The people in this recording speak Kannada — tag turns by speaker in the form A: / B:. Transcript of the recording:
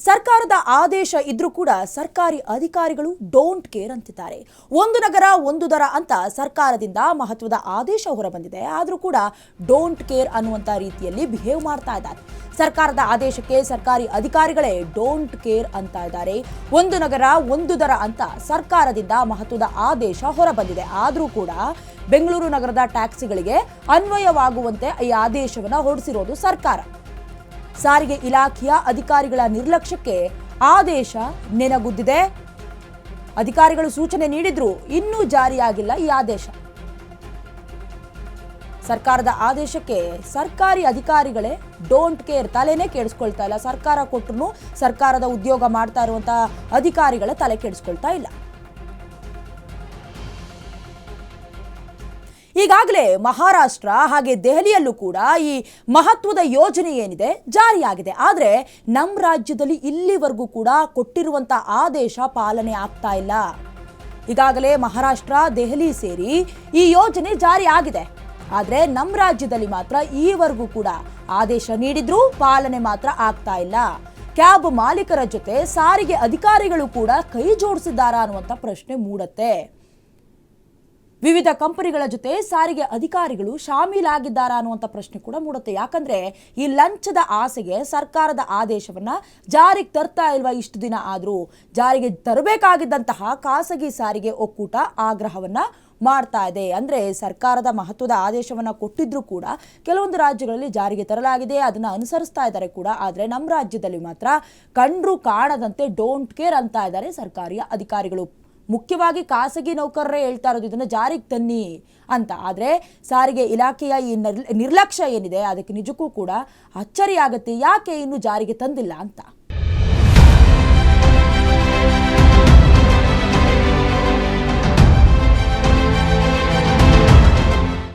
A: ಸರ್ಕಾರದ ಆದೇಶ ಇದ್ರೂ ಕೂಡ ಸರ್ಕಾರಿ ಅಧಿಕಾರಿಗಳು ಡೋಂಟ್ ಕೇರ್ ಅಂತಿದ್ದಾರೆ. ಒಂದು ನಗರ ಒಂದು ದರ ಅಂತ ಸರ್ಕಾರದಿಂದ ಮಹತ್ವದ ಆದೇಶ ಹೊರಬಂದಿದೆ. ಆದರೂ ಕೂಡ ಡೋಂಟ್ ಕೇರ್ ಅನ್ನುವಂಥ ರೀತಿಯಲ್ಲಿ ಬಿಹೇವ್ ಮಾಡ್ತಾ ಇದ್ದಾರೆ. ಸರ್ಕಾರದ ಆದೇಶಕ್ಕೆ ಸರ್ಕಾರಿ ಅಧಿಕಾರಿಗಳೇ ಡೋಂಟ್ ಕೇರ್ ಅಂತ ಇದ್ದಾರೆ. ಒಂದು ನಗರ ಒಂದು ದರ ಅಂತ ಸರ್ಕಾರದಿಂದ ಮಹತ್ವದ ಆದೇಶ ಹೊರಬಂದಿದೆ. ಆದರೂ ಕೂಡ ಬೆಂಗಳೂರು ನಗರದ ಟ್ಯಾಕ್ಸಿಗಳಿಗೆ ಅನ್ವಯವಾಗುವಂತೆ ಈ ಆದೇಶವನ್ನು ಹೊರಡಿಸಿರೋದು ಸರ್ಕಾರ. ಸಾರಿಗೆ ಇಲಾಖೆಯ ಅಧಿಕಾರಿಗಳ ನಿರ್ಲಕ್ಷ್ಯಕ್ಕೆ ಆದೇಶ ನೆನಗುದ್ದಿದೆ. ಅಧಿಕಾರಿಗಳು ಸೂಚನೆ ನೀಡಿದ್ರು ಇನ್ನೂ ಜಾರಿಯಾಗಿಲ್ಲ ಈ ಆದೇಶ. ಸರ್ಕಾರದ ಆದೇಶಕ್ಕೆ ಸರ್ಕಾರಿ ಅಧಿಕಾರಿಗಳೇ ಡೋಂಟ್ ಕೇರ್, ತಲೆನೇ ಕೆಡಿಸ್ಕೊಳ್ತಾ ಇಲ್ಲ. ಸರ್ಕಾರ ಕೊಟ್ಟರು ಸರ್ಕಾರದ ಉದ್ಯೋಗ ಮಾಡ್ತಾ ಇರುವಂತಹ ಅಧಿಕಾರಿಗಳ ತಲೆ ಕೆಡಿಸ್ಕೊಳ್ತಾ ಇಲ್ಲ. ಈಗಾಗಲೇ ಮಹಾರಾಷ್ಟ್ರ ಹಾಗೆ ದೆಹಲಿಯಲ್ಲೂ ಕೂಡ ಈ ಮಹತ್ವದ ಯೋಜನೆ ಏನಿದೆ ಜಾರಿಯಾಗಿದೆ. ಆದರೆ ನಮ್ಮ ರಾಜ್ಯದಲ್ಲಿ ಇಲ್ಲಿವರೆಗೂ ಕೂಡ ಕೊಟ್ಟಿರುವಂಥ ಆದೇಶ ಪಾಲನೆ ಆಗ್ತಾ ಇಲ್ಲ. ಈಗಾಗಲೇ ಮಹಾರಾಷ್ಟ್ರ ದೆಹಲಿ ಸೇರಿ ಈ ಯೋಜನೆ ಜಾರಿ ಆಗಿದೆ. ಆದರೆ ನಮ್ಮ ರಾಜ್ಯದಲ್ಲಿ ಮಾತ್ರ ಈವರೆಗೂ ಕೂಡ ಆದೇಶ ನೀಡಿದ್ರೂ ಪಾಲನೆ ಮಾತ್ರ ಆಗ್ತಾ ಇಲ್ಲ. ಕ್ಯಾಬ್ ಮಾಲೀಕರ ಜೊತೆ ಸಾರಿಗೆ ಅಧಿಕಾರಿಗಳು ಕೂಡ ಕೈ ಜೋಡಿಸಿದ್ದಾರಾ ಅನ್ನುವಂಥ ಪ್ರಶ್ನೆ ಮೂಡುತ್ತೆ. ವಿವಿಧ ಕಂಪನಿಗಳ ಜೊತೆ ಸಾರಿಗೆ ಅಧಿಕಾರಿಗಳು ಶಾಮೀಲಾಗಿದ್ದಾರಾ ಅನ್ನುವಂಥ ಪ್ರಶ್ನೆ ಕೂಡ ಮೂಡುತ್ತೆ. ಯಾಕಂದ್ರೆ ಈ ಲಂಚದ ಆಸೆಗೆ ಸರ್ಕಾರದ ಆದೇಶವನ್ನ ಜಾರಿಗೆ ತರ್ತಾ ಇಲ್ವಾ? ಇಷ್ಟು ದಿನ ಆದರೂ ಜಾರಿಗೆ ತರಬೇಕಾಗಿದ್ದಂತಹ ಖಾಸಗಿ ಸಾರಿಗೆ ಒಕ್ಕೂಟ ಆಗ್ರಹವನ್ನ ಮಾಡ್ತಾ ಇದೆ. ಅಂದ್ರೆ ಸರ್ಕಾರದ ಮಹತ್ವದ ಆದೇಶವನ್ನ ಕೊಟ್ಟಿದ್ರು ಕೂಡ ಕೆಲವೊಂದು ರಾಜ್ಯಗಳಲ್ಲಿ ಜಾರಿಗೆ ತರಲಾಗಿದೆ, ಅದನ್ನ ಅನುಸರಿಸ್ತಾ ಇದ್ದಾರೆ ಕೂಡ. ಆದ್ರೆ ನಮ್ಮ ರಾಜ್ಯದಲ್ಲಿ ಮಾತ್ರ ಕಂಡ್ರು ಕಾಣದಂತೆ ಡೋಂಟ್ ಕೇರ್ ಅಂತ ಇದ್ದಾರೆ ಸರ್ಕಾರಿ ಅಧಿಕಾರಿಗಳು. ಮುಖ್ಯವಾಗಿ ಖಾಸಗಿ ನೌಕರರೇ ಹೇಳ್ತಾ ಇರೋದು ಇದನ್ನು ಜಾರಿಗೆ ತನ್ನಿ ಅಂತ. ಆದರೆ ಸಾರಿಗೆ ಇಲಾಖೆಯ ಈ ನಿರ್ಲಕ್ಷ್ಯ ಏನಿದೆ ಅದಕ್ಕೆ ನಿಜಕ್ಕೂ ಕೂಡ ಅಚ್ಚರಿಯಾಗುತ್ತೆ. ಯಾಕೆ ಇನ್ನೂ ಜಾರಿಗೆ ತಂದಿಲ್ಲ ಅಂತ.